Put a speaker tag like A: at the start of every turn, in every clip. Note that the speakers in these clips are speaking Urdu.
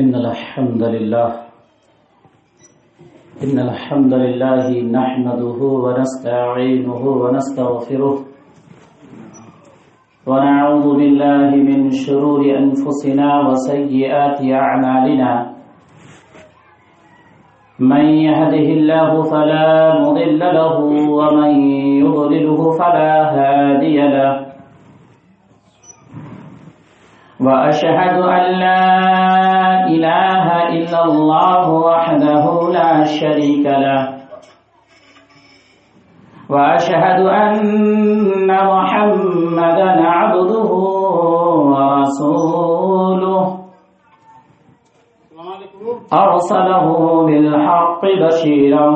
A: إن الحمد لله نحمده ونستعينه ونستغفره ونعوذ بالله من شرور أنفسنا وسيئات أعمالنا من يهده الله فلا مضل له ومن يضلله فلا هادي له وأشهد أن لا إله إلا الله وحده لا شريك له وأشهد أن محمدا عبده ورسوله أرسله بالحق بشيرا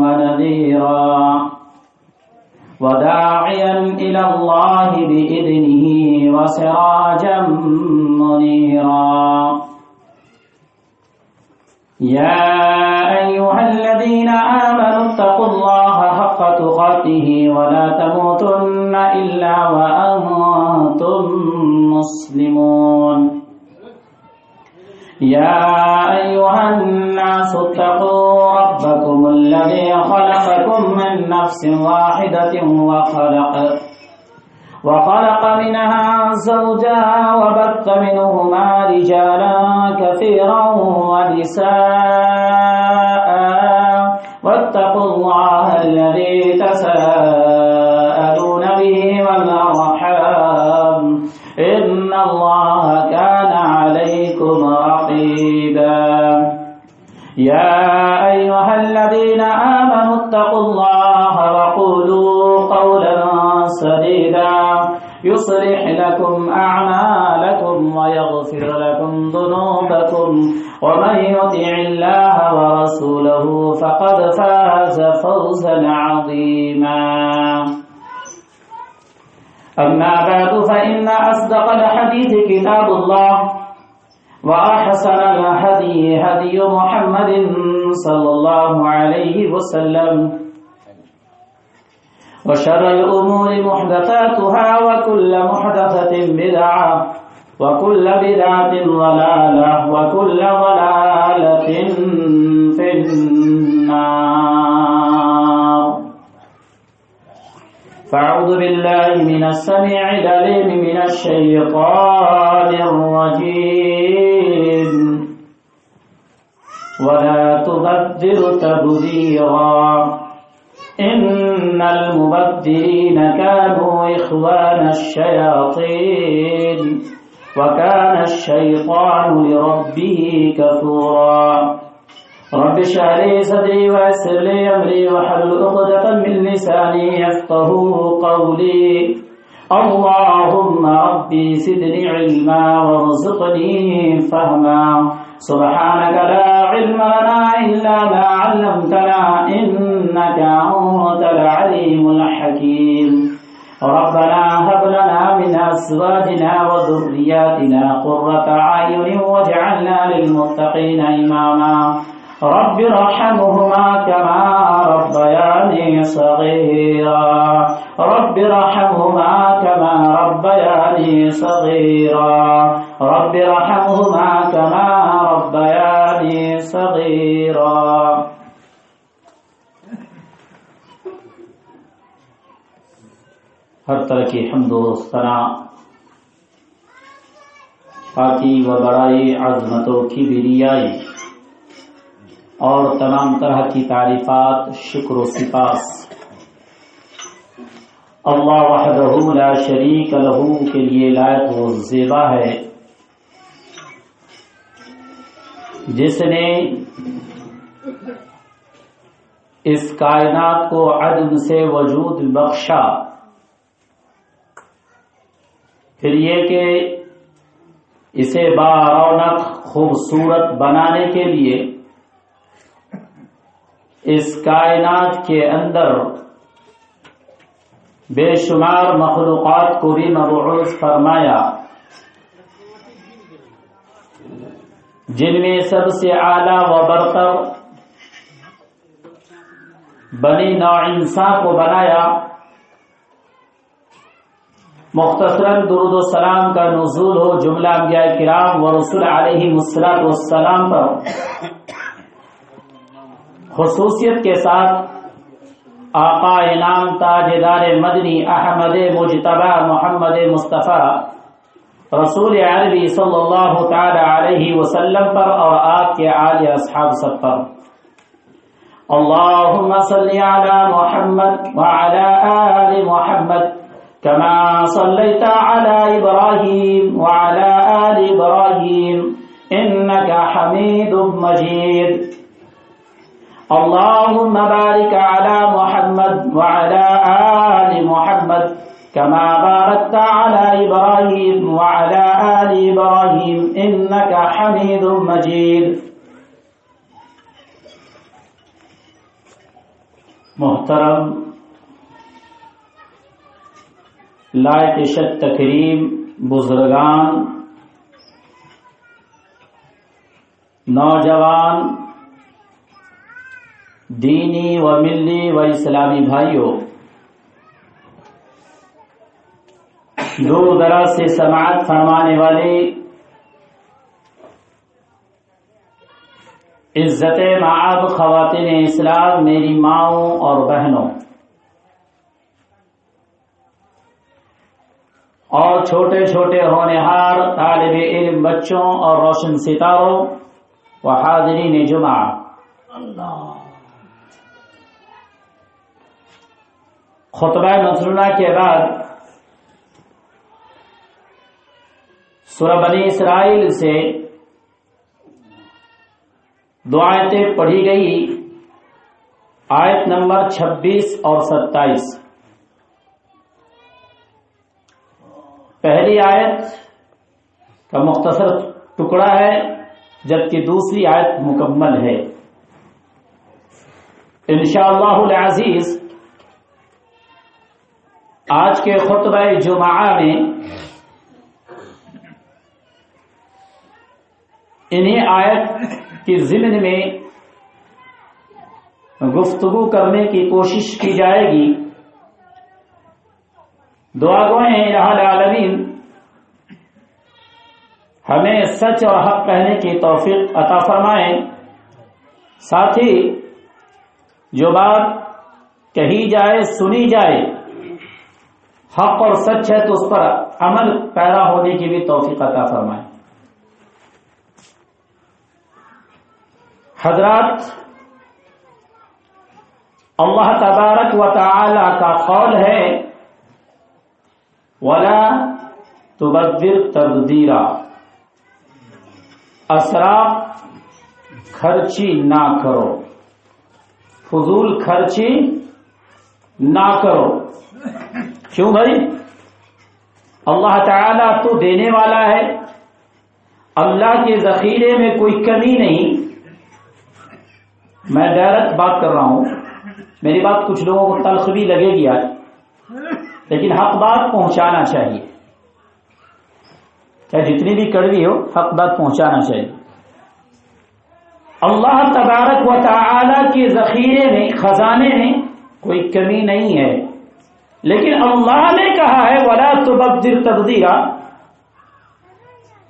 A: ونذيرا وداعيا إلى الله بإذنه وسراجا منيرا يا أيها الذين آمنوا اتقوا الله حق تقاته ولا تموتن إلا وأنتم مسلمون يا أيها الناس اتقوا ربكم الذي خلقكم من نفس واحدة وخلق منها زوجها وبث منهما رجالا كثيرا ونساء واتقوا الله الذي تساءلون به والأرحام إن الله كان عليكم رقيبا يا أيها الذين آمنوا اتقوا الله وقولوا قولا سديدا يصلح لكم أعمالكم ويغفر لكم ذنوبكم ومن يطع الله ورسوله فقد فاز فوزا عظيما أما بعد فإن أصدق الحديث كتاب الله وأحسن الهدي هدي محمد صلى الله عليه وسلم وشر الأمور محدثاتها وكل محدثة بدعة وكل بدعة ضلالة وكل ضلالة في النار فأعوذ بالله من السميع العليم من الشيطان الرجيم ولا تبذر تبذيرا إن المبذرين كانوا إخوان الشياطين وكان الشيطان لربه كفورا رب اشرح لي صدري ويسر لي أمري واحلل عقدة من لساني يفقهوا قولي اللهم ربي زدني علما وارزقني فهما سبحانك لا علم لنا إلا ما علمتنا إنك أنت العليم الحكيم ربنا هب لنا من أزواجنا وذرياتنا قرة أعين واجعلنا للمتقين إماما رب ارحمهما كما ربياني صغيرا رب ارحمهما كما ربياني صغيرا رب ارحمهما كما ربياني صغيرا ہر طرح کی حمد و ثنا پاکی و بڑائی عظمت و کبریائی اور تمام طرح کی تعریفات شکر و سپاس اللہ وحدہ لا شریک لہ کے لیے لائق و زیبا ہے، جس نے اس کائنات کو عدم سے وجود بخشا، پھر یہ کہ اسے بارونق خوبصورت بنانے کے لیے اس کائنات کے اندر بے شمار مخلوقات کو بھی مبعوث فرمایا، جن میں سب سے اعلیٰ و برتر بنی نوع انسان کو بنایا، مختصراً درود و سلام کا نزول ہو جملہ انبیاء کرام و رسول علیہ السلام پر، خصوصیت کے ساتھ آقا انعام تاجدار مدنی احمد مجتبی محمد مصطفیٰ رسول عربی صلی اللہ تعالی علیہ وسلم پر اور آپ کے آل اصحاب سب پر۔ اللہم صلی علی محمد وعلی آل محمد كما صليت على إبراهيم وعلى آل إبراهيم إنك حميد مجيد اللهم بارك على محمد وعلى آل محمد كما باركت على إبراهيم وعلى آل إبراهيم إنك حميد مجيد۔ محترم لائق شد تکریم بزرگان، نوجوان، دینی و ملی و اسلامی بھائیوں، دور دراز سے سماعت فرمانے والے عزت معاب خواتین اسلام، میری ماؤں اور بہنوں، اور چھوٹے چھوٹے ہونہار طالب علم بچوں اور روشن ستاروں و حاضرین جمعہ، خطبہ مسنونہ کے بعد سورہ بنی اسرائیل سے دو آیتیں پڑھی گئی، آیت نمبر 26 اور 27۔ پہلی آیت کا مختصر ٹکڑا ہے، جبکہ دوسری آیت مکمل ہے۔ انشاءاللہ العزیز آج کے خطبہ جمعہ میں انہی آیت کی ضمن میں گفتگو کرنے کی کوشش کی جائے گی۔ دعا گوئیں الہ العالمین ہمیں سچ اور حق کہنے کی توفیق عطا فرمائیں، ساتھ ہی جو بات کہی جائے سنی جائے حق اور سچ ہے تو اس پر عمل پیدا ہونے کی بھی توفیق عطا فرمائیں۔ حضرات، اللہ تبارک و تعالی کا قول ہے وَلَا تُبَذِّرْ تَبْذِيرًا، اسراف خرچی نہ کرو، فضول خرچی نہ کرو۔ کیوں بھائی؟ اللہ تعالیٰ تو دینے والا ہے، اللہ کے ذخیرے میں کوئی کمی نہیں۔ میں ڈائریکٹ بات کر رہا ہوں، میری بات کچھ لوگوں کو تلخ بھی لگے گی آج، لیکن حق بات پہنچانا چاہیے، چاہے جتنی بھی کڑوی ہو، حق بات پہنچانا چاہیے۔ اللہ تبارک و تعالی کے ذخیرے میں، خزانے میں کوئی کمی نہیں ہے، لیکن اللہ نے کہا ہے وَلَا تُبَذِّرْ تَبْذِيرًا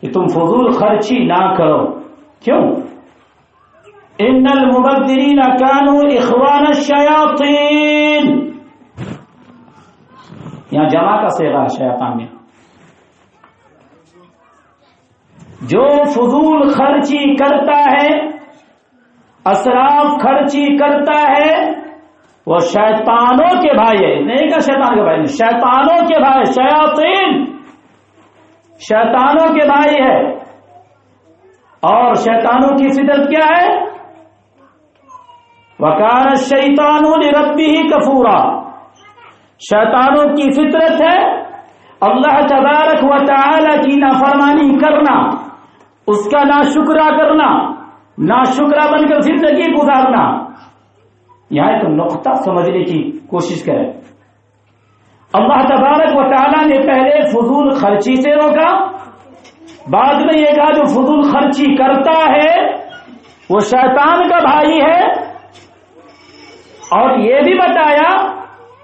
A: کہ تم فضول خرچی نہ کرو۔ کیوں؟ ان المبذرین کانوا اخوان الشیاطین، یہاں جمع کا صیغہ ہے شیطان میں۔ جو فضول خرچی کرتا ہے، اسراف خرچی کرتا ہے، وہ شیطانوں کے بھائی ہے، نہیں کہ شیطان کے بھائی، شیطانوں کے بھائی، شیاطین شیطانوں کے بھائی ہے۔ اور شیطانوں کی فطرت کیا ہے؟ وَكَانَ الشَّيْطَانُ لِرَبِّهِ كَفُورًا، شیطانوں کی فطرت ہے اللہ تبارک و تعالی کی نافرمانی کرنا، اس کا ناشکرا کرنا، ناشکرا بن کر زندگی گزارنا۔ یہاں ایک نقطہ سمجھنے کی کوشش کریں۔ اللہ تبارک و تعالی نے پہلے فضول خرچی سے روکا، بعد میں یہ کہا جو فضول خرچی کرتا ہے وہ شیطان کا بھائی ہے، اور یہ بھی بتایا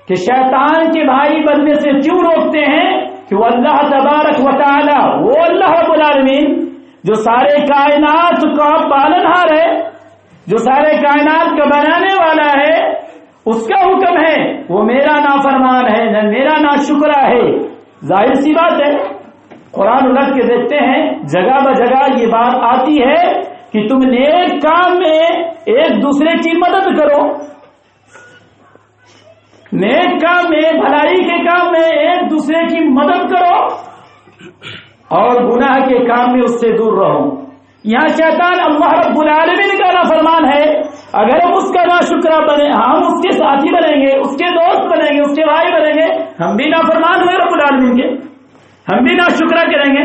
A: کہ شیطان کے بھائی بننے سے کیوں روکتے ہیں، کہ وہ اللہ تبارک و تعالی، وہ اللہ رب العالمین جو سارے کائنات کا پالنہار ہے، جو سارے کائنات کا بنانے والا ہے، اس کا حکم ہے، وہ میرا نافرمان ہے، نہ میرا ناشکرا ہے۔ ظاہر سی بات ہے، قرآن الگ کے دیکھتے ہیں جگہ بجگہ یہ بات آتی ہے کہ تم نیک کام میں ایک دوسرے کی مدد کرو، نیک کام میں، بھلائی کے کام میں ایک دوسرے کی مدد کرو، اور گناہ کے کام میں اس سے دور رہو۔ یہاں شیطان اللہ رب العالمین کا نافرمان ہے، اگر ہم اس کا ناشکرا بنے، ہم اس کے ساتھی بنیں گے، اس کے دوست بنیں گے، اس کے بھائی بنیں گے، ہم بھی نافرمان ہوئے رب العالمین کے، ہم بھی ناشکرا کریں گے،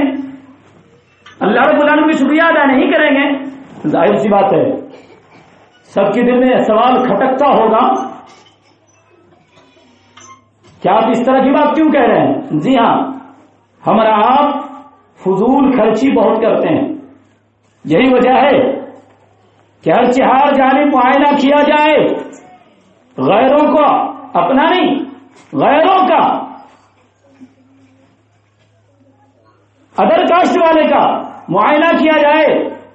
A: اللہ رب العالمین کی شکریہ ادا نہیں کریں گے۔ ظاہر سی بات ہے سب کے دل میں سوال کھٹکتا ہوگا، کیا آپ اس طرح کی بات کیوں کہہ رہے ہیں؟ جی ہاں، ہمارا آپ فضول خرچی بہت کرتے ہیں، یہی وجہ ہے کہ ہر چہار جانب معائنہ کیا جائے، غیروں کو، اپنا نہیں غیروں کا، ادر کاسٹ والے کا معائنہ کیا جائے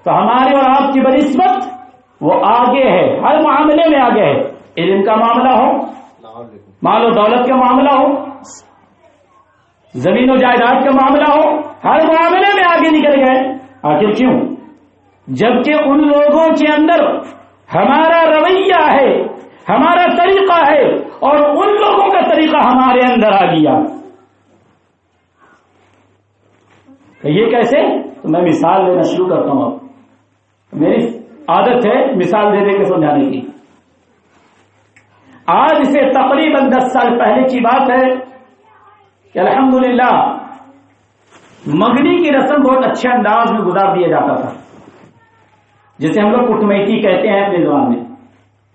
A: تو ہمارے اور آپ کی بنسبت وہ آگے ہے، ہر معاملے میں آگے ہے۔ علم کا معاملہ ہو، مال و دولت کا معاملہ ہو، زمین و جائیداد کا معاملہ ہو، ہر معاملے میں آگے نکل گئے۔ آخر کیوں؟ جبکہ ان لوگوں کے اندر ہمارا رویہ ہے، ہمارا طریقہ ہے، اور ان لوگوں کا طریقہ ہمارے اندر آ گیا۔ یہ کیسے؟ تو میں مثال دینا شروع کرتا ہوں۔ اب میری عادت ہے مثال دے دے کے سمجھانے کی۔ آج سے تقریباً 10 سال پہلے کی بات ہے کہ الحمدللہ منگنی کی رسم بہت اچھے انداز میں گزار دیا جاتا تھا، جسے ہم لوگ کٹمیتی کہتے ہیں اپنے زبان میں۔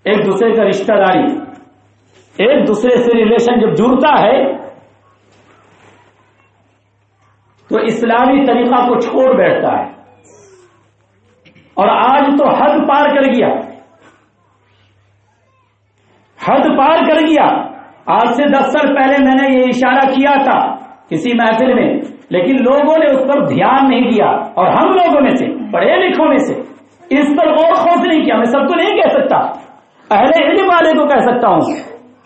A: ایک دوسرے کا رشتہ داری، ایک دوسرے سے ریلیشن جب جڑتا ہے تو اسلامی طریقہ کو چھوڑ بیٹھتا ہے، اور آج تو حد پار کر گیا، حد پار کر گیا۔ آج سے 10 سال پہلے میں نے یہ اشارہ کیا تھا کسی محفل میں، لیکن لوگوں نے اس پر دھیان نہیں دیا، اور ہم لوگوں میں سے، پڑھے لکھوں میں سے اس پر غور خوض نہیں کیا۔ میں سب کو نہیں کہہ سکتا، اہل علم والے کو کہہ سکتا ہوں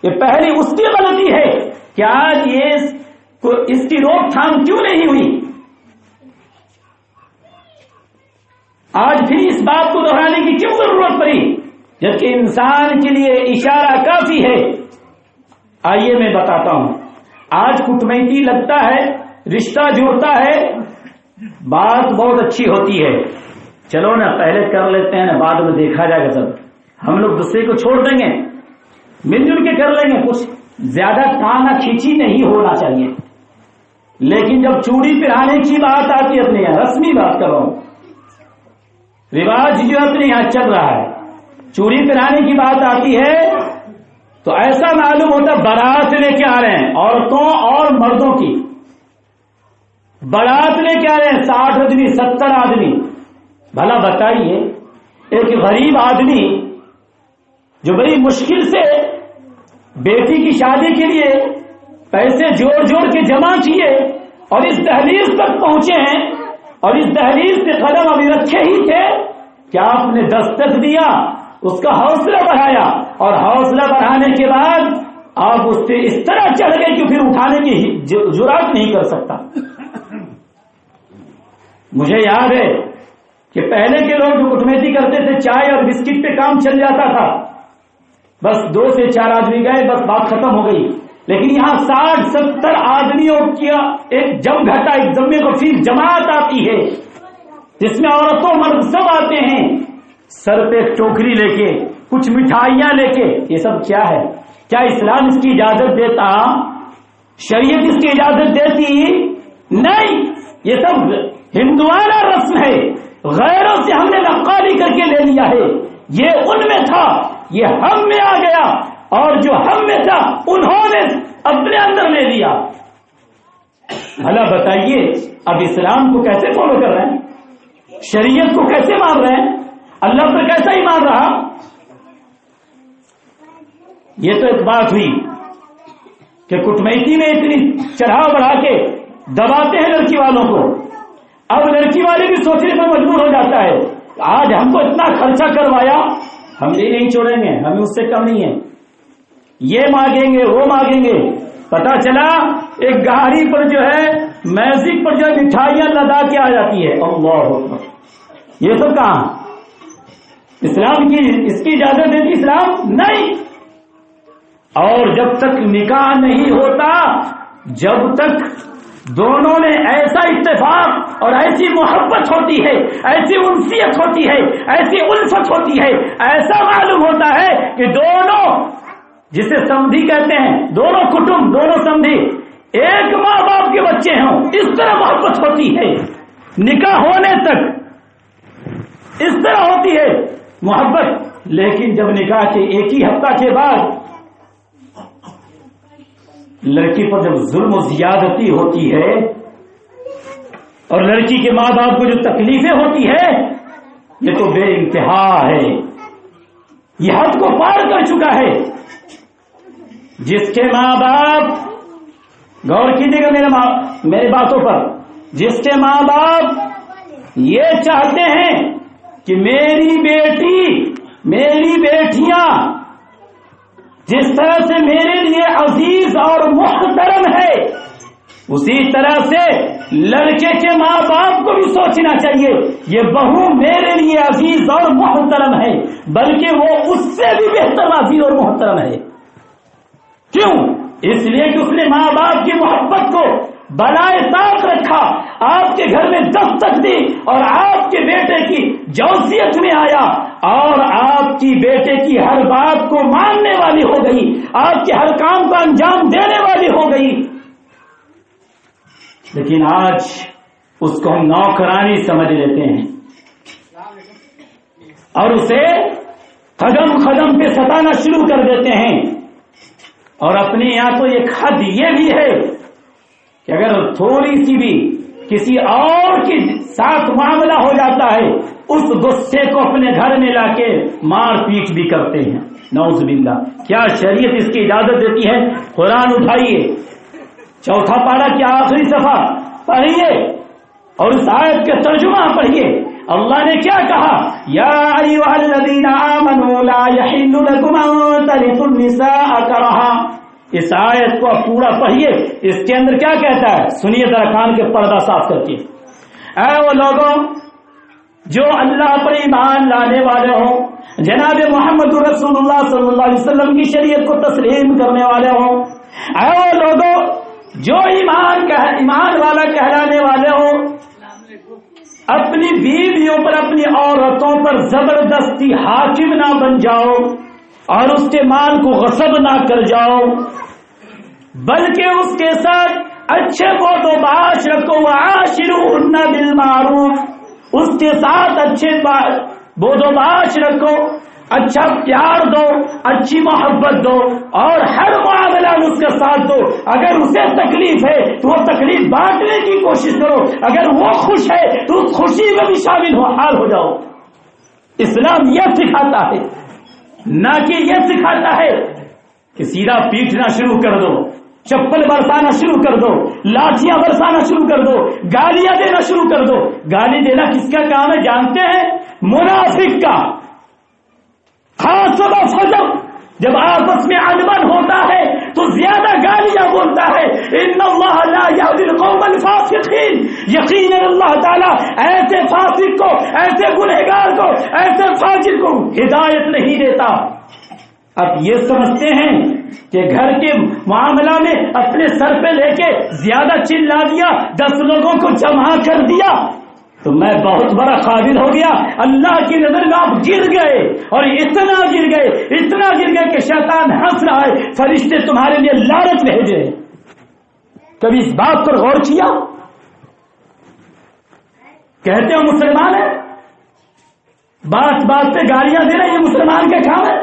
A: کہ پہلی اس کی غلطی ہے کہ آج اس کی روک تھام کیوں نہیں ہوئی۔ آج پھر اس بات کو دہرانے کی کیوں ضرورت پڑی، جبکہ انسان کے لیے اشارہ کافی ہے۔ آئیے میں بتاتا ہوں۔ آج کٹمیتی لگتا ہے، رشتہ جوڑتا ہے، بات بہت اچھی ہوتی ہے، چلو نا پہلے کر لیتے ہیں نا، بعد میں دیکھا جائے گا، سب ہم لوگ دوسرے کو چھوڑ دیں گے، مل جل کے کر لیں گے، کچھ زیادہ تانا کھینچی نہیں ہونا چاہیے۔ لیکن جب چوڑی پہنانے کی بات آتی ہے، اپنے یہاں رسمی بات کر رہا ہوں، رواج جو اپنے یہاں چل رہا ہے، چوڑی پہنانے کی بات آتی ہے تو ایسا معلوم ہوتا بارات لے کے آ رہے ہیں، عورتوں اور مردوں کی بارات لے کے آ رہے ہیں، 60 آدمی 70 آدمی۔ بھلا بتائیے، ایک غریب آدمی جو بڑی مشکل سے بیٹی کی شادی کے لیے پیسے جوڑ جوڑ کے جمع کیے اور اس دہلیز تک پہنچے ہیں، اور اس دہلیز پہ قدم ابھی رکھے ہی تھے، کیا آپ نے دستک دیا، اس کا حوصلہ بڑھایا، اور حوصلہ بڑھانے کے بعد آپ اس پہ اس طرح چڑھ گئے کہ پھر اٹھانے کی جرات نہیں کر سکتا۔ مجھے یاد ہے کہ پہلے کے لوگ جو کٹمیتی کرتے تھے، چائے اور بسکٹ پہ کام چل جاتا تھا، بس 2 سے 4 آدمی گئے، بس بات ختم ہو گئی۔ لیکن یہاں 60-70 آدمیوں کی ایک جم گھٹا، ایک جمع کو پھر جماعت آتی ہے، جس میں عورتوں مرد سب آتے ہیں، سر پہ ٹوکری لے کے، کچھ مٹھائیاں لے کے۔ یہ سب کیا ہے؟ کیا اسلام اس کی اجازت دیتا؟ شریعت اس کی اجازت دیتی؟ نہیں، یہ سب ہندوانہ رسم ہے، غیروں سے ہم نے نقالی کر کے لے لیا ہے۔ یہ ان میں تھا، یہ ہم میں آ گیا، اور جو ہم میں تھا انہوں نے اپنے اندر لے لیا۔ بھلا بتائیے، اب اسلام کو کیسے فالو کر رہے ہیں؟ شریعت کو کیسے مان رہے ہیں؟ اللہ پر کیسا ہی مان رہا؟ یہ تو ایک بات ہوئی کہ کٹمیتی میں اتنی چڑھا بڑھا کے دباتے ہیں لڑکی والوں کو. اب لڑکی والے بھی سوچنے پر مجبور ہو جاتا ہے آج ہم کو اتنا خرچہ کروایا ہم بھی نہیں چھوڑیں گے, ہمیں اس سے کم نہیں ہے, یہ مانگیں گے وہ مانگیں گے. پتا چلا ایک گاڑی پر جو ہے میوزک پر جو ہے مٹھائیاں لدا کے آ جاتی ہے. اللہ اکبر, یہ سب کہاں اسلام کی اس کی اجازت دیتی اسلام نہیں. اور جب تک نکاح نہیں ہوتا, جب تک دونوں میں ایسا اتفاق اور ایسی محبت ہوتی ہے, ایسی انسیت ہوتی ہے, ایسی الفت ہوتی ہے, ایسا معلوم ہوتا ہے کہ دونوں جسے سمدھی کہتے ہیں, دونوں کٹمب دونوں سمدھی ایک ماں باپ کے بچے ہوں, اس طرح محبت ہوتی ہے. نکاح ہونے تک اس طرح ہوتی ہے محبت, لیکن جب نکاح کے ایک ہی ہفتہ کے بعد لڑکی پر جب ظلم و زیادتی ہوتی ہے اور لڑکی کے ماں باپ کو جو تکلیفیں ہوتی ہے, یہ تو بے انتہا ہے, یہ حد کو پار کر چکا ہے. جس کے ماں باپ, غور کیجیے گا میرے باتوں پر, جس کے ماں باپ یہ چاہتے ہیں کہ میری بیٹی میری بیٹیاں جس طرح سے میرے لیے عزیز اور محترم ہے, اسی طرح سے لڑکے کے ماں باپ کو بھی سوچنا چاہیے یہ بہو میرے لیے عزیز اور محترم ہے, بلکہ وہ اس سے بھی بہتر عزیز اور محترم ہے. کیوں؟ اس لیے کہ اس نے ماں باپ کی محبت کو بلائے طاق رکھا, آپ کے گھر میں دستک دی اور آپ کے بیٹے کی جوسیت میں آیا اور آپ کی بیٹے کی ہر بات کو ماننے والی ہو گئی, آپ کے ہر کام کو انجام دینے والی ہو گئی. لیکن آج اس کو ہم نوکرانی سمجھ لیتے ہیں اور اسے قدم قدم پہ ستانا شروع کر دیتے ہیں. اور اپنے یہاں تو ایک حد یہ بھی ہے کہ اگر تھوڑی سی بھی کسی اور کے ساتھ معاملہ ہو جاتا ہے, اس غصے کو اپنے گھر میں لا کے مار پیٹ بھی کرتے ہیں. نعوذ باللہ. کیا شریعت اس کی اجازت دیتی ہے؟ قرآن اٹھائیے, 4 پارہ کی آخری صفحہ پڑھیے اور اس آیت کے ترجمہ پڑھیے. اللہ نے کیا کہا؟ یا ایھا الذین آمنوا لا یحل لکم ان ترثوا النساء کرہا. اس آیت کو پورا پڑھیے, اس کے اندر کیا کہتا ہے سنیے ذرا کان کے پردہ صاف کر کے. اے وہ لوگوں جو اللہ پر ایمان لانے والے ہوں, جناب محمد رسول اللہ صلی اللہ علیہ وسلم کی شریعت کو تسلیم کرنے والے ہوں, اے وہ لوگوں جو ایمان والا کہلانے والے ہوں, اپنی بیویوں پر اپنی عورتوں پر زبردستی حاکم نہ بن جاؤ اور اس کے مال کو غصب نہ کر جاؤ, بلکہ اس کے ساتھ اچھے بود و باش رکھو. وعاشروہن بالمعروف, اس کے ساتھ اچھے بود و باش رکھو, اچھا پیار دو, اچھی محبت دو اور ہر معاملہ میں اس کا ساتھ دو. اگر اسے تکلیف ہے تو وہ تکلیف بانٹنے کی کوشش کرو, اگر وہ خوش ہے تو اس خوشی میں بھی شامل ہو, حال ہو جاؤ. اسلام یہ سکھاتا ہے, نہ کہ یہ سکھاتا ہے کہ سیدھا پیٹنا شروع کر دو, چپل برسانا شروع کر دو, لاٹیاں برسانا شروع کر دو, گالیاں دینا شروع کر دو. گالی دینا کس کا کام ہے جانتے ہیں؟ منافق کا. خاص طور فجر جب آپس میں انبن ہوتا ہے تو زیادہ گالیاں بولتا ہے. ان اللہ لا یہدی القوم الفاسقین, یقینا اللہ تعالیٰ ایسے فاسق کو, ایسے گنہگار کو, ایسے فاجر کو ہدایت نہیں دیتا. اب یہ سمجھتے ہیں کہ گھر کے معاملہ میں اپنے سر پہ لے کے زیادہ چلا دیا, 10 لوگوں کو جمع کر دیا تو میں بہت بڑا قابل ہو گیا. اللہ کی نظر میں آپ گر گئے اور اتنا گر گئے کہ شیطان ہنس رہا ہے, فرشتے تمہارے لیے لعنت بھیجے. کبھی اس بات پر غور کیا؟ کہتے ہو مسلمان ہے, بات بات پہ گالیاں دے رہے, یہ مسلمان کا کام ہے؟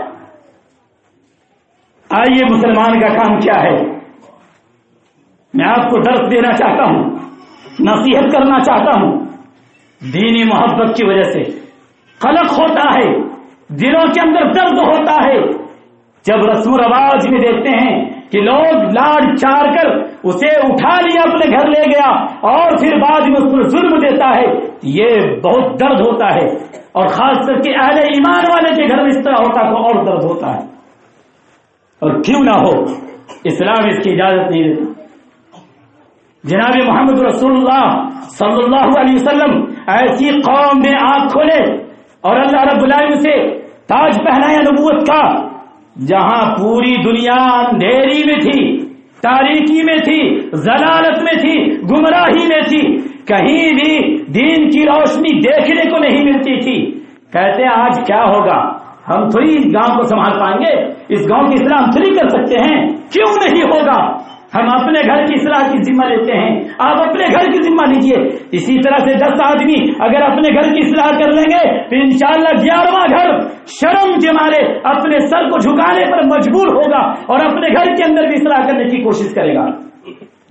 A: آئیے مسلمان کا کام کیا ہے, میں آپ کو درس دینا چاہتا ہوں, نصیحت کرنا چاہتا ہوں. دینی محبت کی وجہ سے قلق ہوتا ہے, دلوں کے اندر درد ہوتا ہے جب رسم و رواج میں دیکھتے ہیں کہ لوگ لاڑ چار کر اسے اٹھا لیا اپنے گھر لے گیا اور پھر بعد میں اس پر ظلم دیتا ہے، یہ بہت درد ہوتا ہے، اور خاص کر کے اہل ایمان والے کے گھر میں اس طرح ہوتا تو اور درد ہوتا ہے، اور کیوں نہ ہو، اسلام اس کی اجازت نہیں دیتا۔ جناب محمد رسول اللہ صلی اللہ علیہ وسلم ایسی قوم میں آنکھ کھولے اور اللہ رب العالمین سے تاج پہنایا نبوت کا، جہاں پوری دنیا اندھیری میں تھی، تاریکی میں تھی، ضلالت میں تھی، گمراہی میں تھی، کہیں بھی دین کی روشنی دیکھنے کو نہیں ملتی تھی۔ کہتے ہیں آج کیا ہوگا، ہم تھوڑی گاؤں کو سنبھال پائیں گے، اس گاؤں کی اصلاح ہم تھوڑی کر سکتے ہیں، کیوں نہیں ہوگا، ہم اپنے گھر کی اصلاح کی ذمہ لیتے ہیں، آپ اپنے گھر کی ذمہ لیجئے۔ اسی طرح سے 10 آدمی اگر اپنے گھر کی اصلاح کر لیں گے تو انشاءاللہ 11واں گھر شرم کے مارے اپنے سر کو جھکانے پر مجبور ہوگا اور اپنے گھر کے اندر بھی اصلاح کرنے کی کوشش کرے گا۔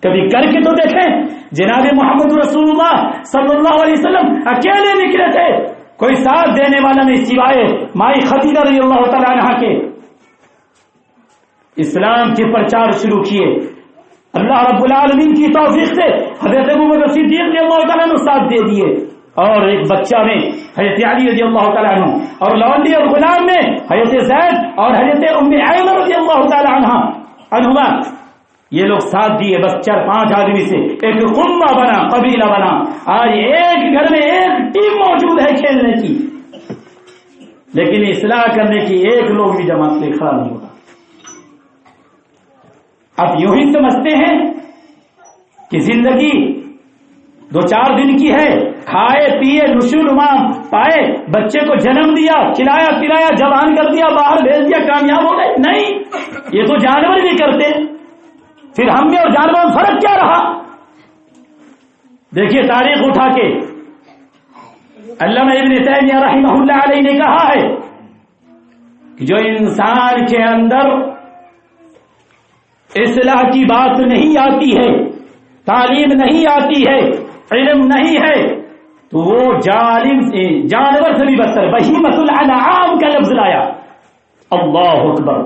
A: کبھی کر کے تو دیکھیں، جناب محمد رسول اللہ صلی اللہ علیہ وسلم اکیلے نکلے تھے، کوئی ساتھ دینے والا نہیں سوائے مائی خدیجہ رضی اللہ تعالی عنہا کے۔ اسلام کے پرچار شروع کیے، اللہ رب العالمین کی توفیق سے حضرت ابوبکر صدیق رضی اللہ تعالیٰ عنہ ساتھ دے دیے، اور ایک بچہ میں حضرت علی رضی اللہ تعالیٰ عنہ، اور لونڈی اور غلام میں حضرت زید اور حضرت ام ایمن رضی اللہ تعالیٰ عنہما، یہ لوگ ساتھ دیے، بس 4-5 آدمی سے ایک قمہ بنا، قبیلہ بنا۔ آج ایک گھر میں ایک ٹیم موجود ہے کھیلنے کی، لیکن اصلاح کرنے کی ایک لوگ بھی جماعت سے کھڑا نہیں ہوتا۔ اب یوں ہی سمجھتے ہیں کہ زندگی 2-4 دن کی ہے، کھائے پیے نشو نما پائے، بچے کو جنم دیا، کھلایا پلایا، جوان کر دیا، باہر بھیج دیا، کامیاب ہو گئے، نہیں، یہ تو جانور بھی کرتے، پھر ہم میں اور جانوروں میں فرق کیا رہا؟ دیکھیے تاریخ اٹھا کے علامہ ابن تیمیہ رحمہ اللہ علیہ نے کہا ہے کہ جو انسان کے اندر اصلاح کی بات نہیں آتی ہے، تعلیم نہیں آتی ہے، علم نہیں ہے، تو وہ جانور سے بھی بدتر، بہیمۃ الانعام کا لفظ لایا، اللہ اکبر،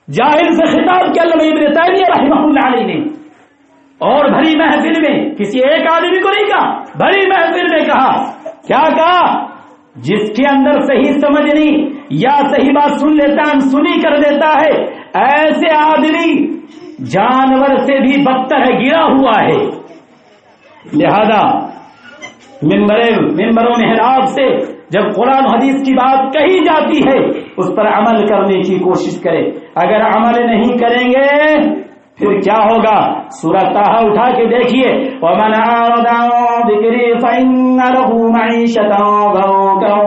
A: جاہل سے خطاب کیا علامہ ابن تیمیہ رحمہ اللہ علیہ نے، اور بھری محفل میں کسی ایک آدمی کو نہیں کہا، بھری محفل میں کہا، کیا کہا؟ جس کے اندر صحیح سمجھ نہیں یا صحیح بات سن لیتا ہے سنی کر دیتا ہے، ایسے آدمی جانور سے بھی بدتر ہے، گرا ہوا ہے۔ لہذا منبروں محراب سے جب قرآن حدیث کی بات کہی جاتی ہے اس پر عمل کرنے کی کوشش کرے، اگر عمل نہیں کریں گے پھر کیا ہوگا؟ سورہ طٰہٰ اٹھا کے دیکھیے، وَمَنْ أَعْرَضَ عَنْ ذِكْرِي فَإِنَّ لَهُ مَعِيشَةً ضَنكًا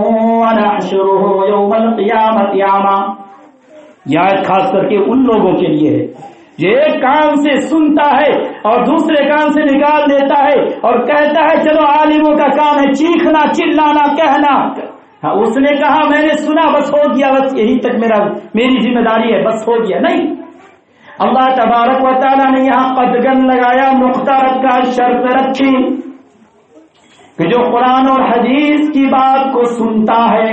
A: وَنَحْشُرُهُ يَوْمَ الْقِيَامَةِ أَعْمَىٰ۔ یہ آیت خاص کر کے ان لوگوں کے لیے ہے جو ایک کان سے سنتا ہے اور دوسرے کان سے نکال دیتا ہے اور کہتا ہے چلو عالموں کا کام ہے چیخنا چلانا کہنا، اس نے کہا میں نے سنا بس ہو گیا، بس یہی تک میری ذمہ داری ہے، بس ہو گیا، نہیں۔ اللہ تبارک و تعالیٰ نے یہاں قدغن لگایا، نقطہ رکھا، شرط رکھی کہ جو قرآن اور حدیث کی بات کو سنتا ہے،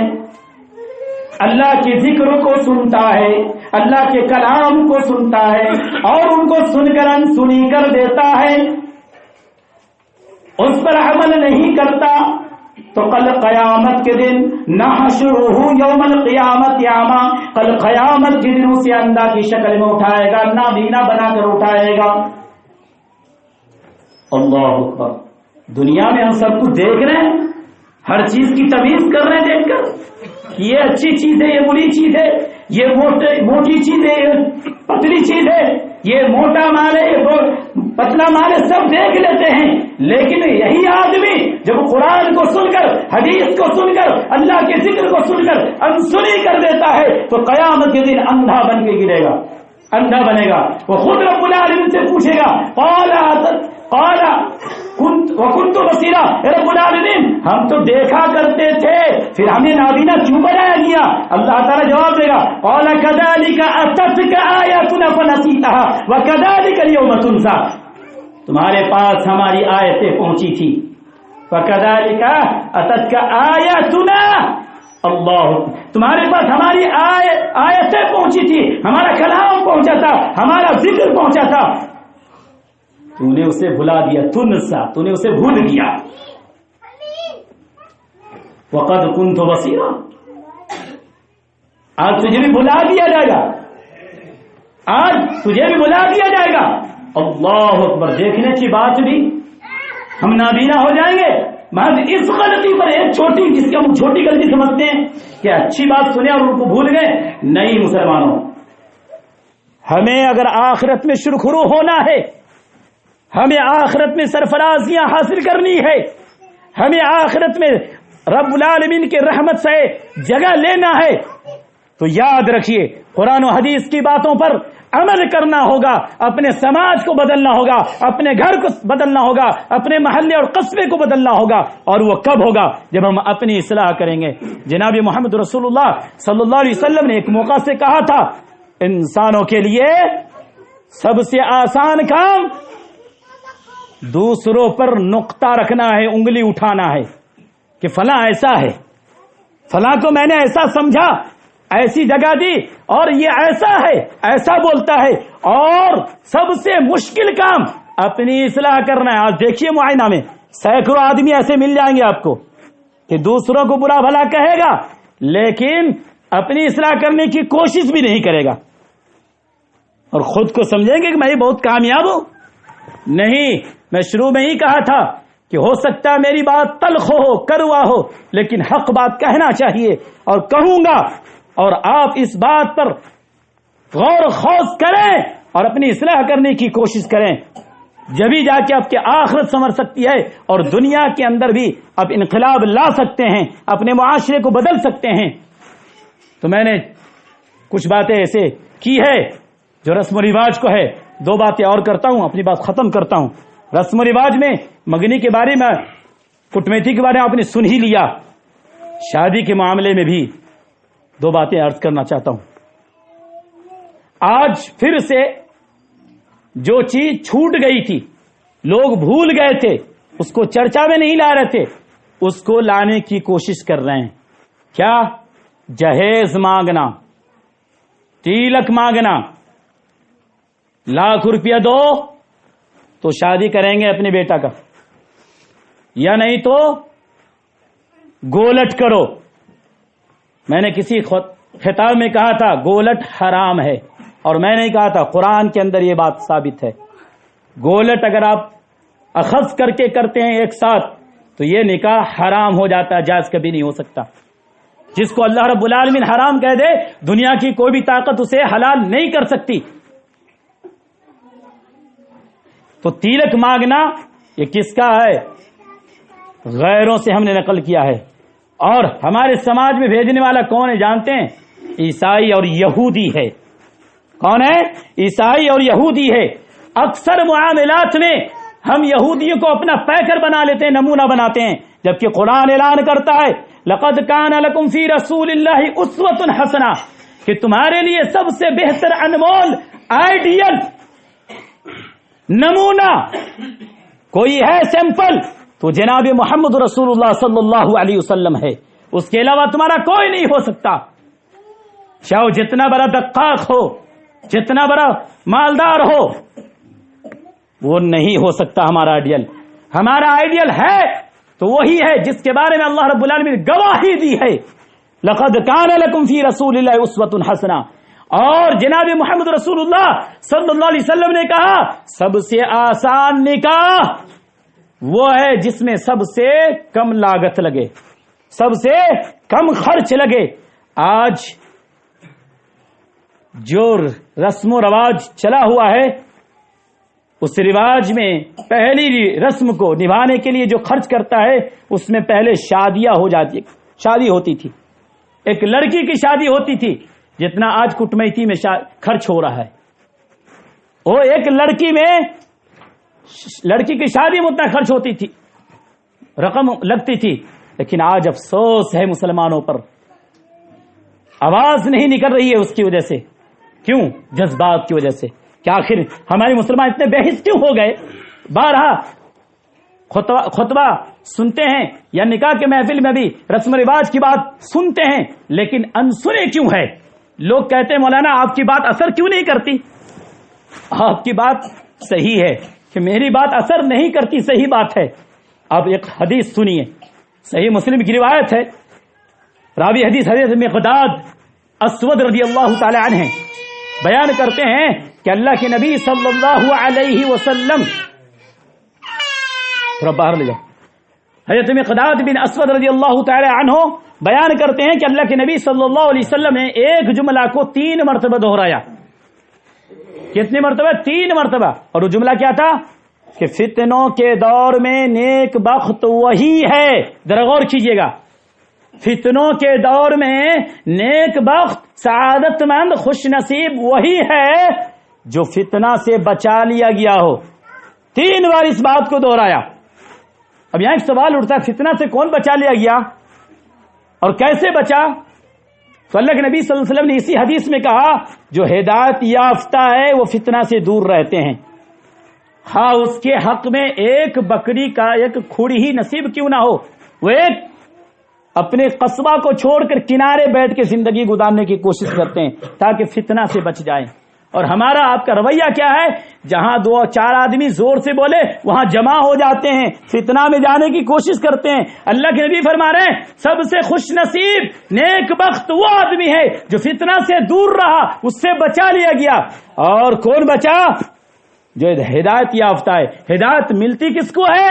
A: اللہ کے ذکر کو سنتا ہے، اللہ کے کلام کو سنتا ہے اور ان کو سن کر انسنی کر دیتا ہے، اس پر عمل نہیں کرتا، تو کل قیامت کے دن نحشرہ یوم القیامت اعمیٰ، کل قیامت کے دن اسے اندھا کی شکل میں اٹھائے گا، نابینا بنا کر اٹھائے گا۔ اللہ اکبر، دنیا میں ہم سب کچھ دیکھ رہے ہیں، ہر چیز کی تمیز کر رہے ہیں، دیکھ کر یہ اچھی چیز ہے، یہ بری چیز ہے، یہ موٹی چیز ہے، یہ پتلی چیز ہے، یہ موٹا مال ہے، یہ پتلا مال ہے، سب دیکھ لیتے ہیں، لیکن یہی آدمی جب قرآن کو سن کر، حدیث کو سن کر، اللہ کے ذکر کو سن کر انسنی کر دیتا ہے تو قیامت کے دن اندھا بن کے گرے گا، اندھا بنے گا۔ وہ خود رب العالمین سے پوچھے گا، وَكُنْتُ بَصِيرًا، اے رب العالمین ہم تو دیکھا کرتے تھے پھر ہمیں نابینا کیوں بنایا گیا؟ اللہ تعالیٰ جواب دے گا، قَالَ كَذَلِكَ أَتَتْكَ آيَاتُنَا فَنَسِيتَهَا وَكَذَلِكَ الْيَوْمَ تُنسَىٰ، تمہارے پاس ہماری آیتیں پہنچی تھی، وَكَذَلِكَ أَتَتْكَ آيَاتُنَا، اللہ اللہ، تمہارے پاس ہماری آیتیں پہنچی تھی، ہمارا کلام پہنچا تھا، ہمارا ذکر پہنچا تھا، تو نے اسے بھلا دیا، تو نے اسے بھول دیا. وقد كنت بصيرا، آج تجھے بھی بلا دیا جائے گا، آج تجھے بھی بلا دیا جائے گا. اللہ اکبر. دیکھنے کی بات بھی ہم نابینا ہو جائیں گے محض اس غلطی پر، ایک چھوٹی، جس کا ہم چھوٹی غلطی سمجھتے ہیں کہ اچھی بات سنے اور ان کو بھول گئے. نہیں مسلمانوں، ہمیں اگر آخرت میں سرخرو ہونا ہے، ہمیں آخرت میں سرفرازیاں حاصل کرنی ہے، ہمیں آخرت میں رب العالمین کی رحمت سے جگہ لینا ہے، تو یاد رکھیے قرآن و حدیث کی باتوں پر عمل کرنا ہوگا. اپنے سماج کو بدلنا ہوگا، اپنے گھر کو بدلنا ہوگا، اپنے محلے اور قصبے کو بدلنا ہوگا. اور وہ کب ہوگا؟ جب ہم اپنی اصلاح کریں گے. جناب محمد رسول اللہ صلی اللہ علیہ وسلم نے ایک موقع سے کہا تھا، انسانوں کے لیے سب سے آسان کام دوسروں پر نقطہ رکھنا ہے، انگلی اٹھانا ہے کہ فلاں ایسا ہے، فلاں کو میں نے ایسا سمجھا، ایسی جگہ دی، اور یہ ایسا ہے، ایسا بولتا ہے. اور سب سے مشکل کام اپنی اصلاح کرنا ہے. آج دیکھیے معائنہ میں سینکڑوں آدمی ایسے مل جائیں گے آپ کو کہ دوسروں کو برا بھلا کہے گا لیکن اپنی اصلاح کرنے کی کوشش بھی نہیں کرے گا، اور خود کو سمجھیں گے کہ میں بہت کامیاب ہوں. نہیں، میں شروع میں ہی کہا تھا کہ ہو سکتا ہے میری بات تلخ ہو، کروا ہو، لیکن حق بات کہنا چاہیے، اور کہوں گا. اور آپ اس بات پر غور و خوض کریں اور اپنی اصلاح کرنے کی کوشش کریں، جبھی جا کے آپ کی آخرت سنور سکتی ہے، اور دنیا کے اندر بھی آپ انقلاب لا سکتے ہیں، اپنے معاشرے کو بدل سکتے ہیں. تو میں نے کچھ باتیں ایسے کی ہے جو رسم و رواج کو ہے. 2 باتیں اور کرتا ہوں، اپنی بات ختم کرتا ہوں. رسم و رواج میں منگنی کے بارے میں، کٹمیتی کے بارے میں آپ نے سن ہی لیا. شادی کے معاملے میں بھی 2 باتیں عرض کرنا چاہتا ہوں. آج پھر سے جو چیز چھوٹ گئی تھی، لوگ بھول گئے تھے، اس کو چرچا میں نہیں لا رہے تھے، اس کو لانے کی کوشش کر رہے ہیں. کیا؟ جہیز مانگنا، تیلک مانگنا. ₹1,00,000 دو تو شادی کریں گے اپنے بیٹا کا، یا نہیں تو گولٹ کرو. میں نے کسی خطاب میں کہا تھا گولٹ حرام ہے، اور میں نے کہا تھا قرآن کے اندر یہ بات ثابت ہے. گولٹ اگر آپ اخذ کر کے کرتے ہیں ایک ساتھ تو یہ نکاح حرام ہو جاتا ہے، جائز کبھی نہیں ہو سکتا. جس کو اللہ رب العالمین حرام کہہ دے، دنیا کی کوئی بھی طاقت اسے حلال نہیں کر سکتی. تو تیلک مانگنا یہ کس کا ہے؟ غیروں سے ہم نے نقل کیا ہے. اور ہمارے سماج میں بھیجنے والا کون ہے جانتے ہیں؟ عیسائی اور یہودی ہے. کون ہے؟ عیسائی اور یہودی ہے. اکثر معاملات میں ہم یہودیوں کو اپنا پیکر بنا لیتے ہیں، نمونہ بناتے ہیں، جبکہ قرآن اعلان کرتا ہے لقد کان لکم فی رسول اللہ اسوۃ حسنہ، کہ تمہارے لیے سب سے بہتر، انمول، آئیڈیل نمونہ کوئی ہے سیمپل تو جناب محمد رسول اللہ صلی اللہ علیہ وسلم ہے. اس کے علاوہ تمہارا کوئی نہیں ہو سکتا. چاہے وہ جتنا بڑا دقاق ہو، جتنا بڑا مالدار ہو، وہ نہیں ہو سکتا ہمارا آئیڈیل. ہمارا آئیڈیل ہے تو وہی ہے جس کے بارے میں اللہ رب العالمین گواہی دی ہے، لقد کان لکم فی رسول اللہ اسوۃ حسنہ. اور جناب محمد رسول اللہ صلی اللہ علیہ وسلم نے کہا سب سے آسان نکاح وہ ہے جس میں سب سے کم لاگت لگے، سب سے کم خرچ لگے. آج جو رسم و رواج چلا ہوا ہے، اس رواج میں پہلی رسم کو نبھانے کے لیے جو خرچ کرتا ہے، اس میں پہلے شادی ہوتی تھی. ایک لڑکی کی شادی ہوتی تھی جتنا آج کٹمیتی میں خرچ ہو رہا ہے. وہ ایک لڑکی کی شادی میں اتنا خرچ ہوتی تھی، رقم لگتی تھی. لیکن آج افسوس ہے مسلمانوں پر، آواز نہیں نکل رہی ہے. اس کی وجہ سے کیوں؟ جذبات کی وجہ سے. کہ آخر ہمارے مسلمان اتنے بے حس کیوں ہو گئے؟ بارہا خطبہ سنتے ہیں یا نکاح کے محفل میں بھی رسم و رواج کی بات سنتے ہیں، لیکن انسنے کیوں ہے؟ لوگ کہتے ہیں مولانا آپ کی بات اثر کیوں نہیں کرتی؟ آپ کی بات صحیح ہے کہ میری بات اثر نہیں کرتی، صحیح بات ہے۔ آپ ایک حدیث سنیے، صحیح مسلم کی روایت ہے، راوی حدیث حضرت مقداد اسود رضی اللہ تعالی عنہ بیان کرتے ہیں کہ اللہ کے نبی صلی اللہ علیہ وسلم، تھوڑا باہر لے جاؤ، حضرت مقداد بن اسود رضی اللہ تعالی عنہ بیان کرتے ہیں کہ اللہ کے نبی صلی اللہ علیہ وسلم نے ایک جملہ کو 3 مرتبہ دہرایا۔ کتنی مرتبہ؟ 3 مرتبہ۔ اور وہ جملہ کیا تھا کہ فتنوں کے دور میں نیک بخت وہی ہے، ذرا غور کیجئے گا، فتنوں کے دور میں نیک بخت، سعادت مند، خوش نصیب وہی ہے جو فتنہ سے بچا لیا گیا ہو۔ 3 بار اس بات کو دہرایا۔ اب یہاں ایک سوال اٹھتا ہے، فتنہ سے کون بچا لیا گیا اور کیسے بچا؟ تو اللہ کے نبی صلی اللہ علیہ وسلم نے اسی حدیث میں کہا جو ہدایت یافتہ ہے وہ فتنہ سے دور رہتے ہیں، ہاں اس کے حق میں ایک بکری کا ایک کھوڑی ہی نصیب کیوں نہ ہو، وہ ایک اپنے قصبہ کو چھوڑ کر کنارے بیٹھ کے زندگی گزارنے کی کوشش کرتے ہیں تاکہ فتنہ سے بچ جائیں۔ اور ہمارا آپ کا رویہ کیا ہے؟ جہاں 2-4 آدمی زور سے بولے وہاں جمع ہو جاتے ہیں، فتنہ میں جانے کی کوشش کرتے ہیں۔ اللہ کے نبی فرما رہے ہیں سب سے خوش نصیب نیک بخت وہ آدمی ہے جو فتنہ سے دور رہا، اس سے بچا لیا گیا۔ اور کون بچا؟ جو ہدایت یافتہ ہے۔ ہدایت ملتی کس کو ہے؟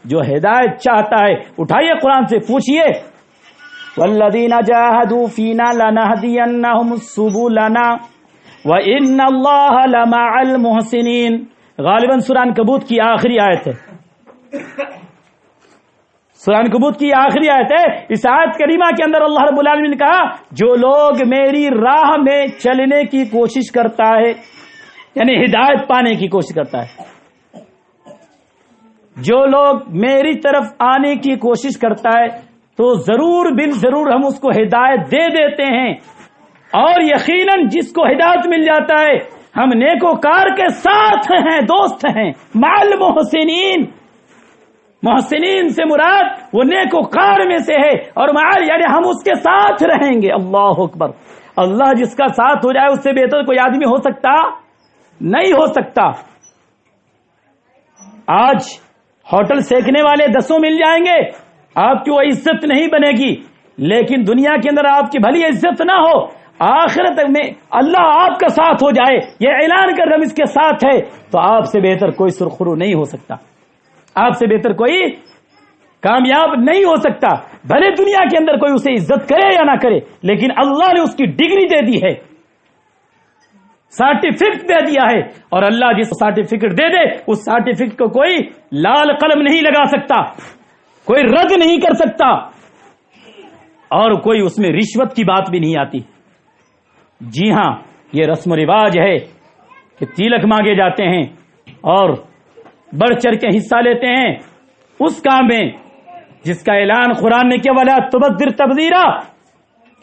A: جو ہدایت چاہتا ہے۔ اٹھائیے قرآن سے پوچھئے، والذین جاہدوا فینا لنہدینہم سبلنا وَإِنَّ اللَّهَ لَمَعَ الْمُحْسِنِينَ۔ غالباً سورہ عنکبوت کی آخری آیت ہے، سورہ عنکبوت کی آخری آیت ہے۔ اس آیت کریمہ کے اندر اللہ رب العالمین نے کہا جو لوگ میری راہ میں چلنے کی کوشش کرتا ہے، یعنی ہدایت پانے کی کوشش کرتا ہے، جو لوگ میری طرف آنے کی کوشش کرتا ہے تو ضرور ضرور ہم اس کو ہدایت دے دیتے ہیں۔ اور یقیناً جس کو ہدایت مل جاتا ہے ہم نیکوکار کے ساتھ ہیں، دوست ہیں، مع المحسنین۔ محسنین سے مراد وہ نیکوکار میں سے ہے، اور مع یعنی ہم اس کے ساتھ رہیں گے۔ اللہ اکبر۔ اللہ جس کا ساتھ ہو جائے اس سے بہتر کوئی آدمی ہو سکتا نہیں ہو سکتا۔ آج ہوٹل سیکھنے والے 10 مل جائیں گے، آپ کی وہ عزت نہیں بنے گی، لیکن دنیا کے اندر آپ کی بھلی عزت نہ ہو، آخرت میں اللہ آپ کا ساتھ ہو جائے، یہ اعلان کر ہم اس کے ساتھ ہے، تو آپ سے بہتر کوئی سرخرو نہیں ہو سکتا، آپ سے بہتر کوئی کامیاب نہیں ہو سکتا۔ بھلے دنیا کے اندر کوئی اسے عزت کرے یا نہ کرے، لیکن اللہ نے اس کی ڈگری دے دی ہے، سرٹیفکیٹ دے دیا ہے، اور اللہ جس سرٹیفکیٹ دے دے اس سرٹیفکیٹ کو کوئی لال قلم نہیں لگا سکتا، کوئی رد نہیں کر سکتا، اور کوئی اس میں رشوت کی بات بھی نہیں آتی۔ جی ہاں، یہ رسم و رواج ہے کہ تلک مانگے جاتے ہیں اور بڑھ چڑھ کے حصہ لیتے ہیں اس کام میں جس کا اعلان قرآن نے کیا، وَلَا تُبَذِّرْ تَبْذِيرًا،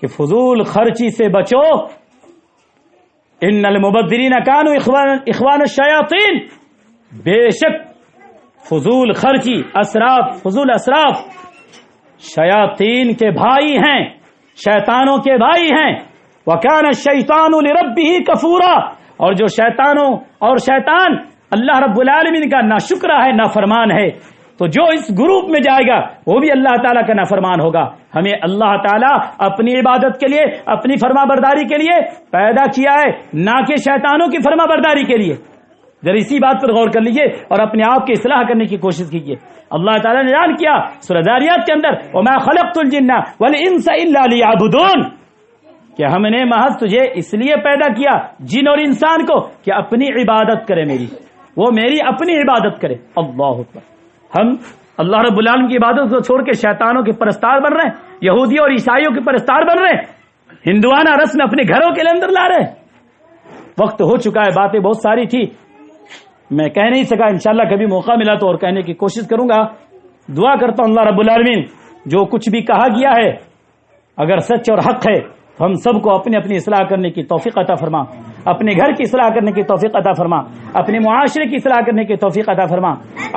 A: کہ فضول خرچی سے بچو، ان المبذرین کانوا اخوان الشیاطین، بے شک فضول خرچی، اسراف، فضول اسراف شیاطین کے بھائی ہیں، شیطانوں کے بھائی ہیں۔ وَكَانَ الشَّيْطَانُ لِرَبِّهِ كَفُورًا، اور جو شیطان اللہ رب العالمین کا ناشکر ہے، نافرمان ہے، تو جو اس گروپ میں جائے گا وہ بھی اللہ تعالیٰ کا نافرمان ہوگا۔ ہمیں اللہ تعالیٰ اپنی عبادت کے لیے، اپنی فرما برداری کے لیے پیدا کیا ہے، نہ کہ شیطانوں کی فرما برداری کے لیے۔ ذرا اسی بات پر غور کر لیجئے اور اپنے آپ کی اصلاح کرنے کی کوشش کیجئے۔ اللہ تعالیٰ نے اعلان کیا سورہ ذاریات کے اندر، وَمَا خَلَقْتُ الْجِنَّ وَالْإِنسَ إِلَّا لِيَعْبُدُونَ، کہ ہم نے محض تجھے اس لیے پیدا کیا، جن اور انسان کو، کہ اپنی عبادت کرے میری، وہ میری اپنی عبادت کرے۔ اللہ اکبر۔ ہم اللہ رب العالمین کی عبادت کو چھوڑ کے شیطانوں کے پرستار بن رہے ہیں، یہودیوں اور عیسائیوں کے پرستار بن رہے ہیں، ہندوانہ رسم اپنے گھروں کے اندر لا رہے ہیں۔ وقت ہو چکا ہے، باتیں بہت ساری تھی، میں کہہ نہیں سکا، انشاءاللہ کبھی موقع ملا تو اور کہنے کی کوشش کروں گا۔ دعا کرتا ہوں اللہ رب العالمین جو کچھ بھی کہا گیا ہے اگر سچ اور حق ہے تو ہم سب کو اپنی اپنی اصلاح کرنے کی توفیق عطا فرما۔ اپنے گھر کی اصلاح کرنے کی توفیق عطا فرما، اپنے معاشرے کی اصلاح کرنے کی توفیق عطا فرما،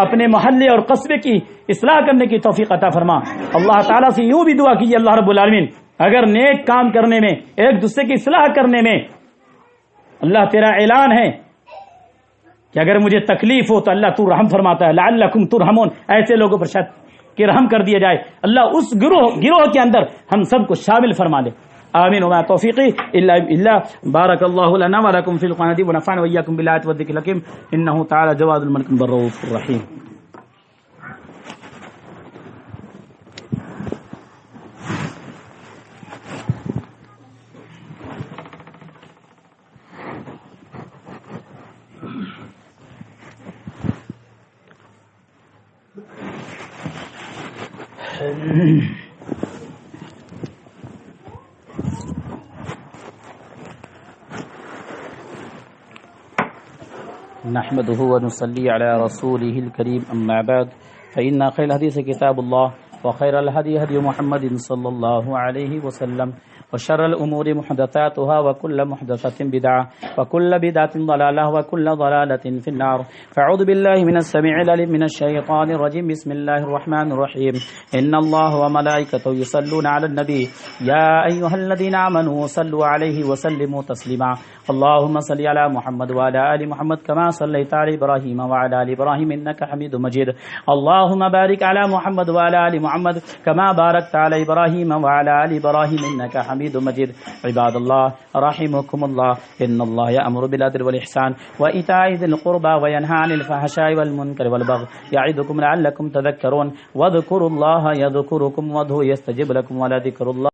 A: اپنے محلے اور قصبے کی اصلاح کرنے کی توفیق عطا فرما۔ اللہ تعالیٰ سے یوں بھی دعا کیجیے اللہ رب العالمین اگر نیک کام کرنے میں، ایک دوسرے کی اصلاح کرنے میں، اللہ تیرا اعلان ہے کہ اگر مجھے تکلیف ہو تو اللہ تو رحم فرماتا ہے، لعلکم ترحمون، ایسے لوگوں پر شاید کہ رحم کر دیا جائے، اللہ اس گروہ کے اندر ہم سب کو شامل فرما لے۔ آمین وما توفیقی الا بالله۔ بارک اللہ لنا ولکم فی القرآن العظیم ونفعنا وإیاکم بالآیات والذکر الحکیم انہ تعالی جواد الملک الرؤوف الرحیم۔ نحمده ونصلي على رسوله الكريم أما بعد فإن خير الحديث كتاب الله وخير الهدي هدي محمد صلى الله عليه وسلم وشر الأمور محدثاتها وكل محدثة بدعة وكل بدعة ضلالة وكل ضلالة في النار فأعوذ بالله من السميع العليم من الشيطان الرجيم بسم الله الرحمن الرحيم إن الله وملائكته يصلون على النبي يا أيها الذين آمنوا صلوا عليه وسلموا تسليما اللهم صل على محمد وعلى آل محمد كما صليت على إبراهيم وعلى آل إبراهيم إنك حميد مجيد اللهم بارك على محمد وعلى آل محمد كما باركت على إبراهيم وعلى آل إبراهيم إنك حميد مجيد عباد الله رحمكم الله إن الله يأمر بالعدل والإحسان وإيتاء ذي القربى وينهى عن الفحشاء والمنكر والبغي يعظكم لعلكم تذكرون واذكروا الله يذكركم وادعوه يستجب لكم ولذكر الله